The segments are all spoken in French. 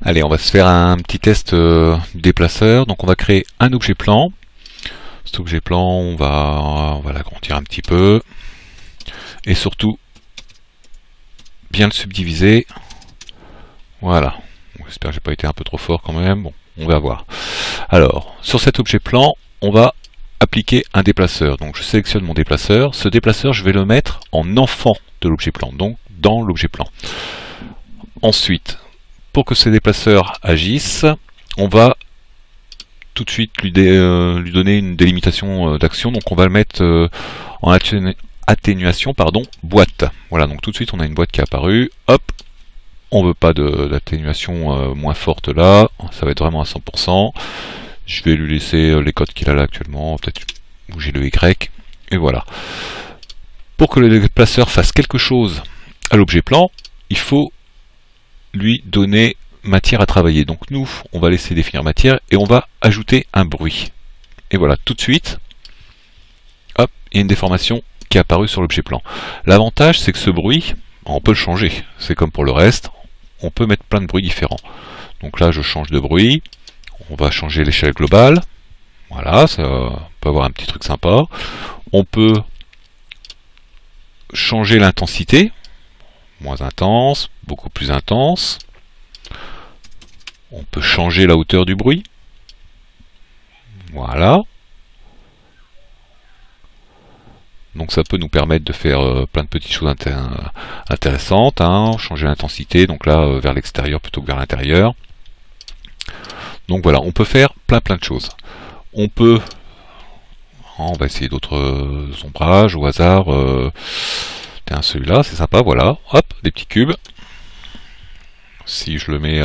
Allez, on va se faire un petit test déplaceur. Donc on va créer un objet plan. Cet objet plan, on va l'agrandir un petit peu. Et surtout, bien le subdiviser. Voilà. J'espère que j'ai pas été un peu trop fort quand même. Bon, on va voir. Alors, sur cet objet plan, on va appliquer un déplaceur. Donc je sélectionne mon déplaceur. Ce déplaceur, je vais le mettre en enfant de l'objet plan, donc dans l'objet plan. Ensuite, pour que ce déplaceur agisse, on va tout de suite lui donner une délimitation d'action. Donc on va le mettre en atténuation, boîte. Voilà, donc tout de suite on a une boîte qui est apparue. Hop, on veut pas d'atténuation moins forte là, ça va être vraiment à 100%. Je vais lui laisser les codes qu'il a là actuellement, peut-être bouger le Y, et voilà. Pour que le déplaceur fasse quelque chose à l'objet plan, il faut lui donner matière à travailler. Donc nous, on va laisser définir matière et on va ajouter un bruit. Et voilà, tout de suite, hop, il y a une déformation qui est apparue sur l'objet plan. L'avantage, c'est que ce bruit, on peut le changer. C'est comme pour le reste, on peut mettre plein de bruits différents. Donc là, je change de bruit. On va changer l'échelle globale. Voilà, ça peut avoir un petit truc sympa. On peut changer l'intensité. Moins intense, beaucoup plus intense. On peut changer la hauteur du bruit. Voilà. Donc ça peut nous permettre de faire plein de petites choses intéressantes. Changer l'intensité, donc là vers l'extérieur plutôt que vers l'intérieur. Donc voilà, on peut faire plein de choses. On peut... On va essayer d'autres ombrages au hasard. Celui-là, c'est sympa, voilà. Hop, des petits cubes. Si je le mets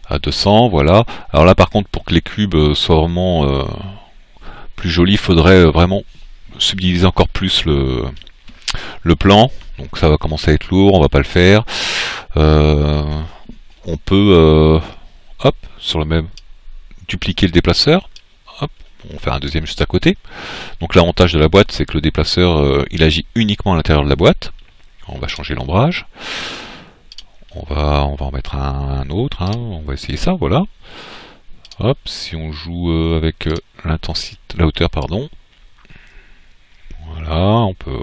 à 200, voilà. Alors là, par contre, pour que les cubes soient vraiment plus jolis, il faudrait vraiment subdiviser encore plus le plan. Donc ça va commencer à être lourd, on va pas le faire. On peut, hop, sur le même, dupliquer le déplaceur. Hop, on fait un deuxième juste à côté. Donc l'avantage de la boîte, c'est que le déplaceur, il agit uniquement à l'intérieur de la boîte. On va changer l'ombrage. On va en mettre un autre. On va essayer ça, voilà. Hop, si on joue avec l'intensité, la hauteur, pardon. Voilà, on peut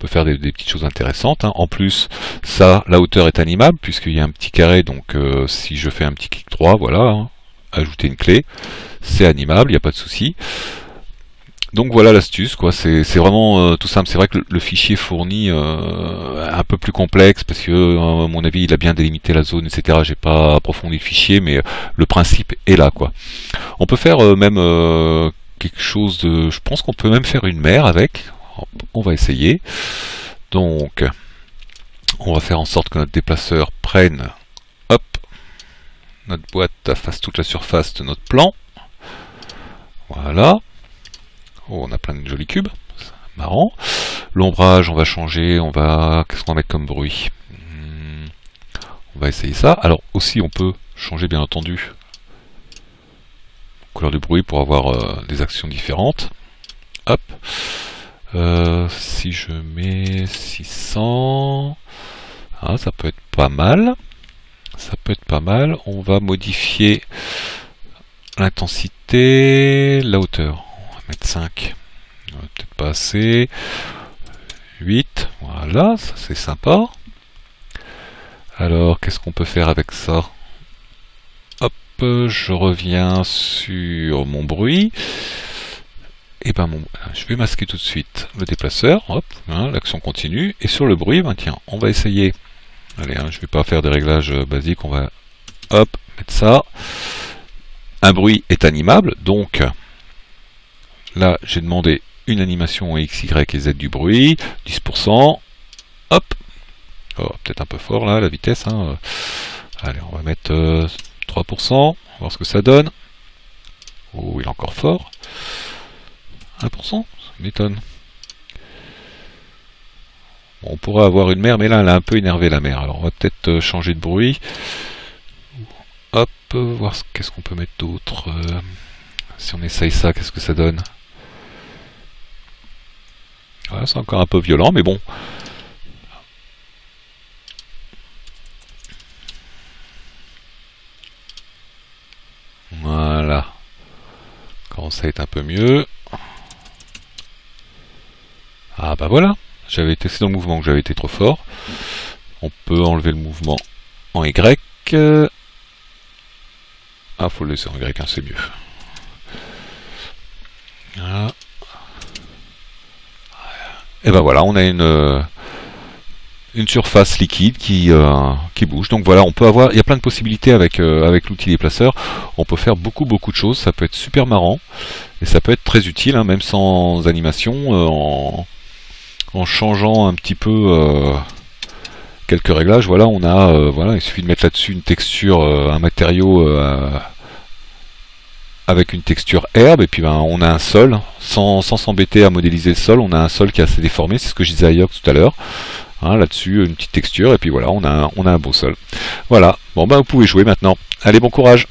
faire des petites choses intéressantes. En plus, ça, la hauteur est animable puisqu'il y a un petit carré. Donc, si je fais un petit clic droit, voilà, ajouter une clé, c'est animable, il n'y a pas de souci. Donc voilà l'astuce, quoi. C'est vraiment tout simple. C'est vrai que le fichier fourni un peu plus complexe parce que, à mon avis, il a bien délimité la zone, etc. J'ai pas approfondi le fichier, mais le principe est là, quoi. On peut faire même quelque chose de... Je pense qu'on peut même faire une mer avec. On va essayer. Donc, on va faire en sorte que notre déplaceur prenne, hop, notre boîte fasse toute la surface de notre plan. Voilà. Oh, on a plein de jolis cubes, marrant. L'ombrage, on va changer, qu'est-ce qu'on va mettre comme bruit? On va essayer ça. Alors aussi, on peut changer bien entendu la couleur du bruit pour avoir des actions différentes. Hop. Si je mets 600, ça peut être pas mal. Ça peut être pas mal. On va modifier l'intensité, la hauteur. Mettre 5, peut-être pas assez. 8, voilà, ça c'est sympa. Alors, qu'est-ce qu'on peut faire avec ça? Hop, je reviens sur mon bruit. Et ben, je vais masquer tout de suite le déplaceur. Hop, l'action continue. Et sur le bruit, tiens, on va essayer. Allez, je vais pas faire des réglages basiques. On va, hop, mettre ça. Un bruit est animable, donc... Là, j'ai demandé une animation X, Y et Z du bruit, 10%. Hop. Oh, peut-être un peu fort là, la vitesse. Allez, on va mettre 3%. On va voir ce que ça donne. Oh, il est encore fort. 1%, ça m'étonne. Bon, on pourrait avoir une mer, mais là, elle a un peu énervé la mer. Alors, on va peut-être changer de bruit. Hop, voir qu'est-ce qu'on peut mettre d'autre. Si on essaye ça, qu'est-ce que ça donne? Voilà, c'est encore un peu violent, mais bon. commence à être un peu mieux. Ah bah voilà, j'avais été, c'est dans le mouvement que j'avais été trop fort. On peut enlever le mouvement en Y. Ah, faut le laisser en Y, hein, c'est mieux. Voilà. Et ben voilà, on a une surface liquide qui bouge. Donc voilà, on peut avoir, il y a plein de possibilités avec l'outil déplaceur. On peut faire beaucoup de choses. Ça peut être super marrant et ça peut être très utile, hein, même sans animation, en changeant un petit peu quelques réglages. Voilà, on a voilà, il suffit de mettre là-dessus une texture, un matériau avec une texture herbe, et puis ben, on a un sol, sans s'embêter à modéliser le sol, on a un sol qui est assez déformé, c'est ce que je disais à York tout à l'heure. Hein, là-dessus, une petite texture, et puis voilà, on a un beau sol. Voilà, bon ben vous pouvez jouer maintenant. Allez, bon courage!